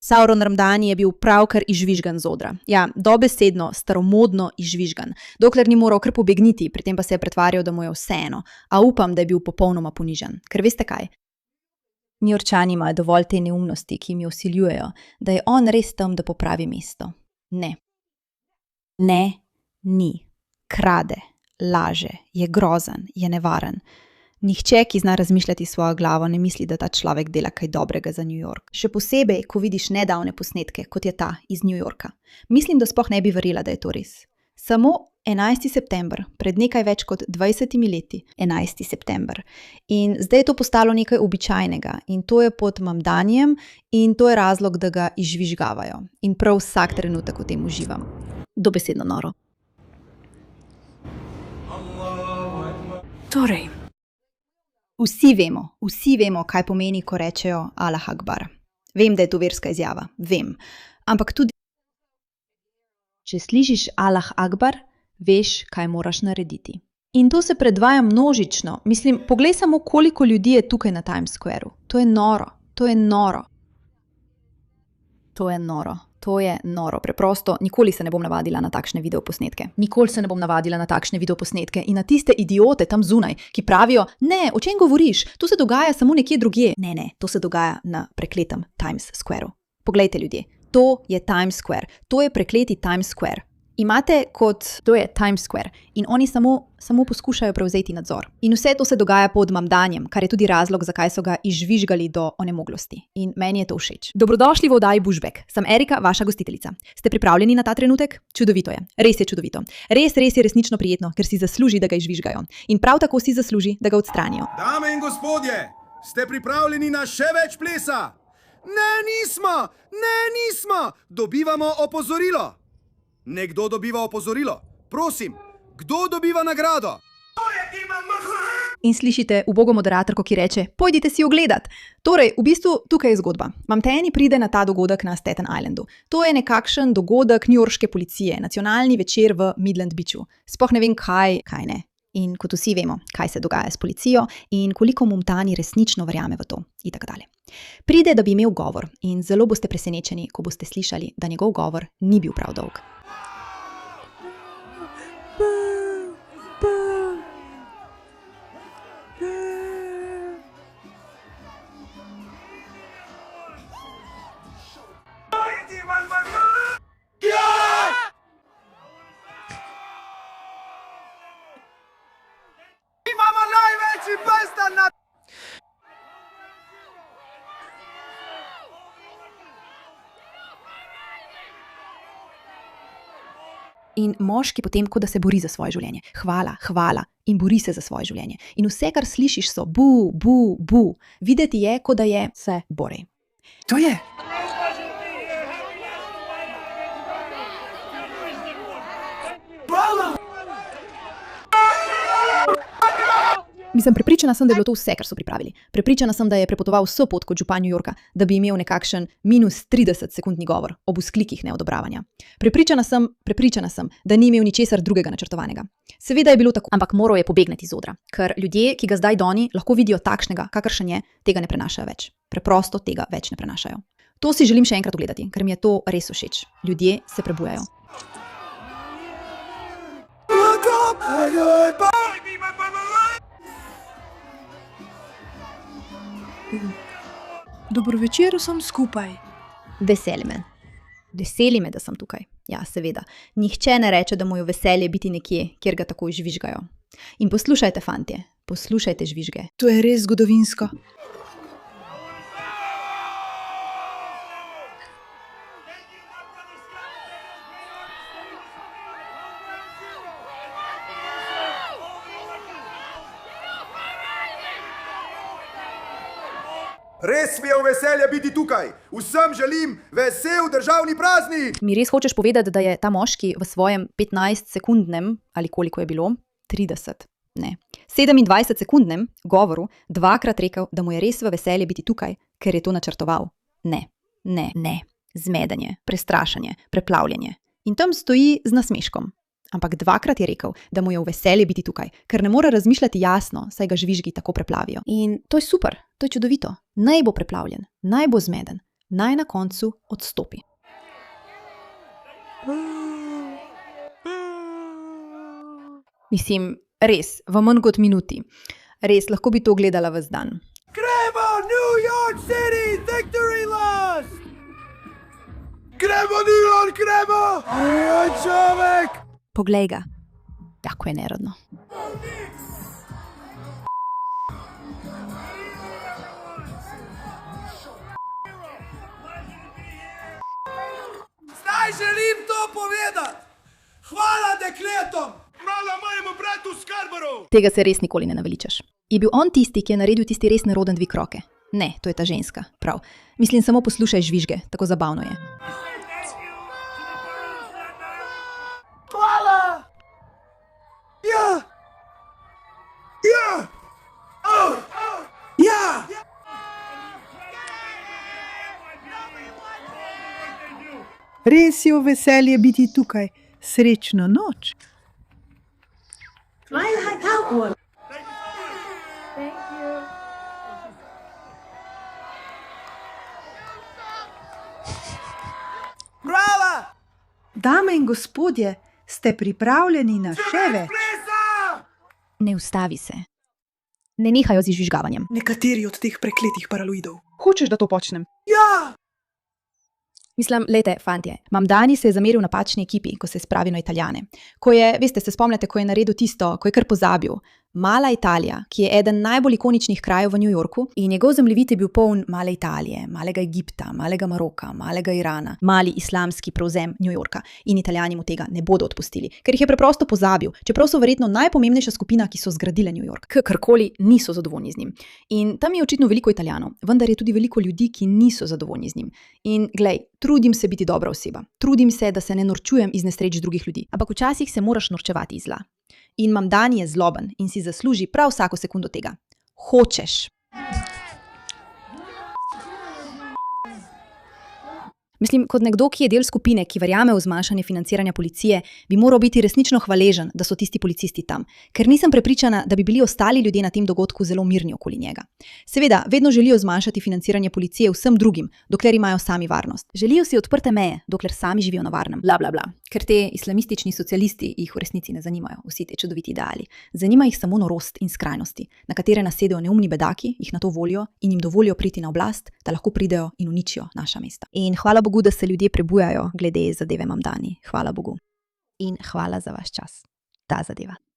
Sauron Ramdani je bil pravkar izžvižgan z odra. Ja, dobesedno, staromodno izžvižgan. Dokler ni moral kar pobegniti, pri tem pa se je pretvarjal, da mu je vseeno. A upam, da je bil popolnoma ponižan. Ker veste kaj? Njujorčani imajo dovolj te neumnosti, ki jim jo vsiljujejo, da je on res tam, da popravi mesto. Ne. Ne, ni. Krade, laže, je grozen, je nevaren. Nihče, ki zna razmišljati svojo glavo, ne misli, da ta človek dela kaj dobrega za New York. Še posebej, ko vidiš nedavne posnetke, kot je ta iz New Yorka. Mislim, da sploh ne bi verjela, da je to res. Samo 11. september, pred nekaj več kot 20 leti, 11. september. In zdaj je to postalo nekaj običajnega in to je pod Mamdanijem in to je razlog, da ga izžvižgavajo. In prav vsak trenutek v tem uživam. Dobesedno noro. Torej, Vsi vemo, kaj pomeni, ko rečejo Allah Akbar. Vem, da je to verska izjava, vem. Ampak tudi, če slišiš Allah Akbar, veš, kaj moraš narediti. In to se predvaja množično. Mislim, poglej samo, koliko ljudi je tukaj na Times Squareu. To je noro, to je noro. To je noro. To je noro. Preprosto, nikoli se ne bom navadila na takšne videoposnetke. Nikoli se ne bom navadila na takšne videoposnetke in na tiste idiote tam zunaj, ki pravijo, ne, o čem govoriš? To se dogaja samo nekje drugje. Ne, to se dogaja na prekletem Times Squareu. Poglejte ljudje, to je Times Square. To je prekleti Times Square. Imate to je Times Square in oni samo poskušajo prevzeti nadzor. In vse to se dogaja pod Mamdanijem, kar je tudi razlog, zakaj so ga izžvižgali do onemoglosti. In meni je to všeč. Dobrodošli v oddaji Bushback. Sem Erika, vaša gostiteljica. Ste pripravljeni na ta trenutek? Čudovito je. Res je čudovito. Res je resnično prijetno, ker si zasluži, da ga izžvižgajo. In prav tako si zasluži, da ga odstranijo. Dame in gospodje, ste pripravljeni na še več plesa? Ne, nismo! Dobivamo opozorilo. Nekdo dobiva opozorilo. Prosim, kdo dobiva nagrado? In slišite ubogo moderatorko, ki reče, pojdite si ogledat. Torej, v bistvu tukaj je zgodba. Mamteni pride na ta dogodek na Staten Islandu. To je nekakšen dogodek newyorške policije, nacionalni večer v Midland Beachu. Sploh ne vem kaj ne. In kot vsi vemo, kaj se dogaja s policijo in koliko Mamdani resnično verjame v to in tako dalje. Pride, da bi imel govor in zelo boste presenečeni, ko boste slišali, da njegov govor ni bil prav dolg. Imamo največji prstan na... In moški potem, kot da se bori za svoje življenje. Hvala. In bori se za svoje življenje. In vse, kar slišiš, so bu. Videti je, kot da je vse borej. to je. Mislim, prepričana sem, da je bilo to vse, kar so pripravili. Prepričana sem, da je prepotoval vso pot kot župan New Yorka, da bi imel nekakšen minus 30-sekundni govor ob vzklikih neodobravanja. Prepričana sem, da ni imel ničesar drugega načrtovanega. Seveda je bilo tako, ampak moral je pobegniti z odra, ker ljudje, ki ga zdaj doni, lahko vidijo takšnega, kakršen je, tega ne prenašajo več. Preprosto tega več ne prenašajo. To si želim še enkrat ogledati, ker mi je to res všeč. Ljudje se prebujajo. Dobro večer, sem skupaj. Veseli me, da sem tukaj. Ja, seveda. Nihče ne reče, da mu je veselje biti nekje, kjer ga tako žvižgajo. In poslušajte, fantje, poslušajte žvižge. To je res zgodovinsko. Res mi je v veselje biti tukaj. Vsem želim vesel državni praznik. Mi res hočeš povedati, da je ta moški v svojem 15-sekundnem, ali koliko je bilo, 27-sekundnem govoru dvakrat rekel, da mu je res v veselje biti tukaj, ker je to načrtoval. Ne. Zmedenje, prestrašanje, preplavljanje. In tam stoji z nasmeškom. Ampak dvakrat je rekel, da mu je v veselje biti tukaj, ker ne more razmišljati jasno, saj ga žvižgi tako preplavijo. In to je super, to je čudovito. Naj bo preplavljen, naj bo zmeden. naj na koncu odstopi. Mislim, res, v manj kot minuti. Res, lahko bi to gledala ves dan. Gremo, New York City, victory lost! Gremo, New York, gremo! Oj, človek! Poglej ga. Kako je nerodno. Zdaj želim to povedati! Hvala dekletom! Hvala mojemu bratu Scarborougu! Tega se res nikoli ne naveličaš. Je bil on tisti, ki je naredil tisti res neroden dvig roke? Ne, to je ta ženska. Prav. Mislim, samo poslušaj žvižge, tako zabavno je. Hvala! Ja! Ja! Oh! Ja! Res je v veselje biti tukaj. Srečno noč. Hvala! Dame in gospodje, ste pripravljeni na še več? Plesa! Ne ustavi se. Ne nehajo z žvižgavanjem. Nekateri od teh prekletih paraloidov. Hočeš, da to počnem? Ja! Mislim, lejte, fantje, Mamdani se je zameril napačni ekipi, ko se je spravil na Italijane. Ko je, veste, se spomnite, ko je naredil tisto, ko je kar pozabil. Mala Italija, ki je eden najbolj ikoničnih krajev v New Yorku in njegov zemljevid je bil poln male Italije, malega Egipta, malega Maroka, malega Irana, mali islamski prevzem New Yorka in Italijani mu tega ne bodo odpustili, ker jih je preprosto pozabil, čeprav so verjetno najpomembnejša skupina, ki so zgradile New York. Karkoli niso zadovoljni z njim. In tam je očitno veliko Italijanov, vendar je tudi veliko ljudi, ki niso zadovoljni z njim. In glej, trudim se biti dobra oseba. Trudim se, da se ne norčujem iz nesreč drugih ljudi. Ampak včasih se moraš norčevati iz zla. In Mamdani je zloben in si zasluži prav vsako sekundo tega. Hočeš. Mislim, kot nekdo, ki je del skupine, ki verjame v zmanjšanje financiranja policije, bi moral biti resnično hvaležen, da so tisti policisti tam, ker nisem prepričana, da bi bili ostali ljudje na tem dogodku zelo mirni okoli njega. Seveda, vedno želijo zmanjšati financiranje policije vsem drugim, dokler imajo sami varnost. Želijo si odprte meje, dokler sami živijo na varnem. Bla, bla, bla. Ker te islamistični socialisti jih v resnici ne zanimajo, vsi te čudoviti ideali. Zanima jih samo norost in skrajnosti, na katere nasedejo neumni bedaki, jih na to volijo in jim dovolijo priti na oblast, da lahko pridejo in uničijo naša mesta. In hvala Bogu, da se ljudje prebujajo glede zadeve Mamdani. Hvala Bogu. In hvala za vaš čas. Ta zadeva.